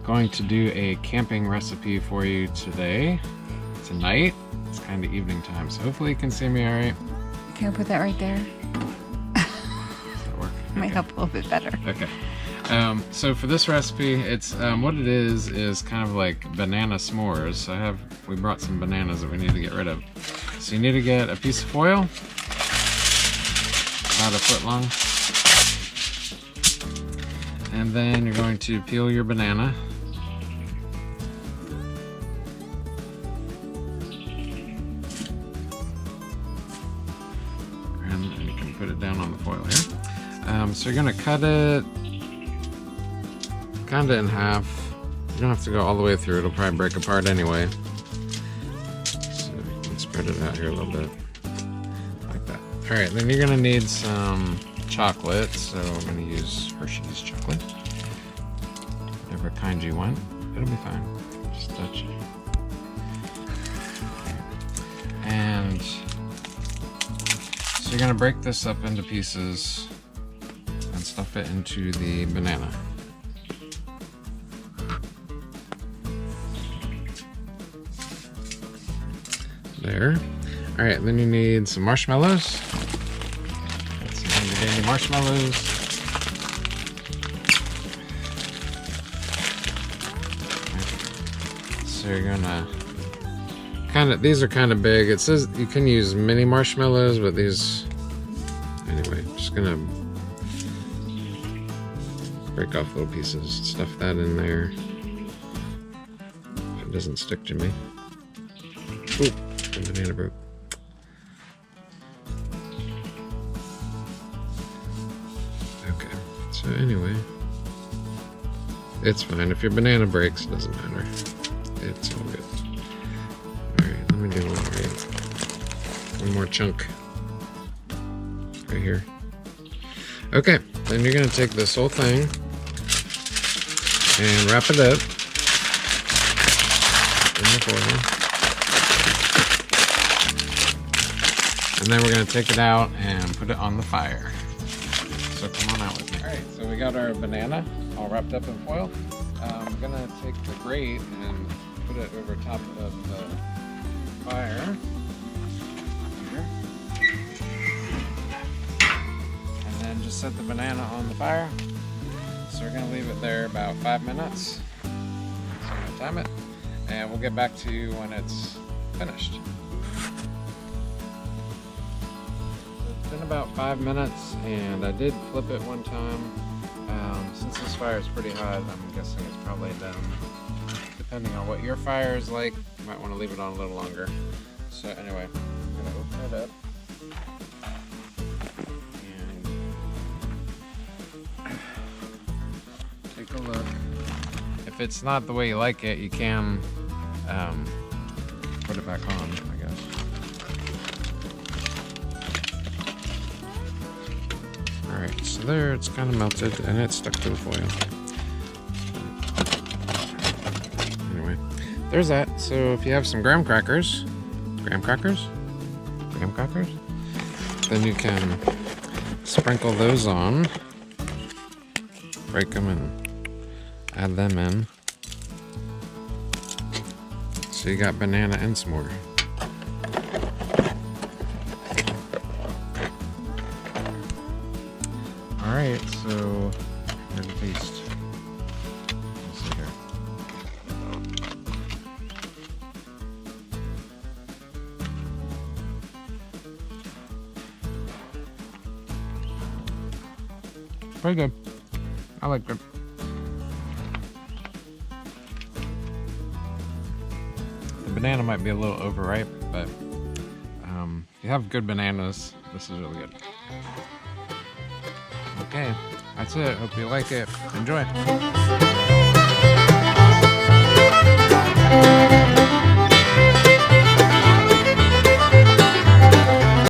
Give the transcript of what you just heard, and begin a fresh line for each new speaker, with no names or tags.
going to do a camping recipe for you tonight. It's kind of evening time, so hopefully you can see me all right.
Can I put that right there?
Does that work?
Might
Okay.
help a little bit better.
Okay. So for this recipe, it's what it is kind of like banana s'mores. We brought some bananas that we need to get rid of. So you need to get a piece of foil, about a foot long, and then you're going to peel your banana. And you can put it down on the foil here. So you're going to cut it kind of in half. You don't have to go all the way through, it'll probably break apart anyway. So you can spread it out here a little bit, like that. Alright, then you're going to need some chocolate, so I'm going to use Hershey's chocolate. Whatever kind you want, it'll be fine. Just touch it. And so you're going to break this up into pieces and stuff it into the banana. There. Alright, then you need some marshmallows. Got some handy dandy marshmallows. So you're gonna these are kind of big. It says you can use mini marshmallows, but these, anyway, just gonna break off little pieces, stuff that in there. If it doesn't stick to me. Ooh. The banana broke. Okay, so anyway, it's fine. If your banana breaks, it doesn't matter. It's all good. Alright, let me do one more chunk. Right here. Okay, then you're going to take this whole thing and wrap it up in the foil. And then we're going to take it out and put it on the fire. So come on out with me. Alright, so we got our banana all wrapped up in foil. I'm going to take the grate and put it over top of the fire. Here. And then just set the banana on the fire. So we're going to leave it there about 5 minutes. So I'm going to time it. And we'll get back to you when it's finished. It's been about 5 minutes, and I did flip it one time. Since this fire is pretty hot, I'm guessing it's probably done. Depending on what your fire is like, you might want to leave it on a little longer. So anyway, I'm going to open it up. And take a look. If it's not the way you like it, you can put it back on, I guess. Alright, so there, it's kind of melted and it's stuck to the foil. Anyway, there's that. So if you have some graham crackers, then you can sprinkle those on, break them and add them in. So you got banana and s'more. Alright, so here's a taste. Let's see here. Pretty good. I like it. The banana might be a little overripe, but if you have good bananas, this is really good. Okay, that's it. Hope you like it. Enjoy.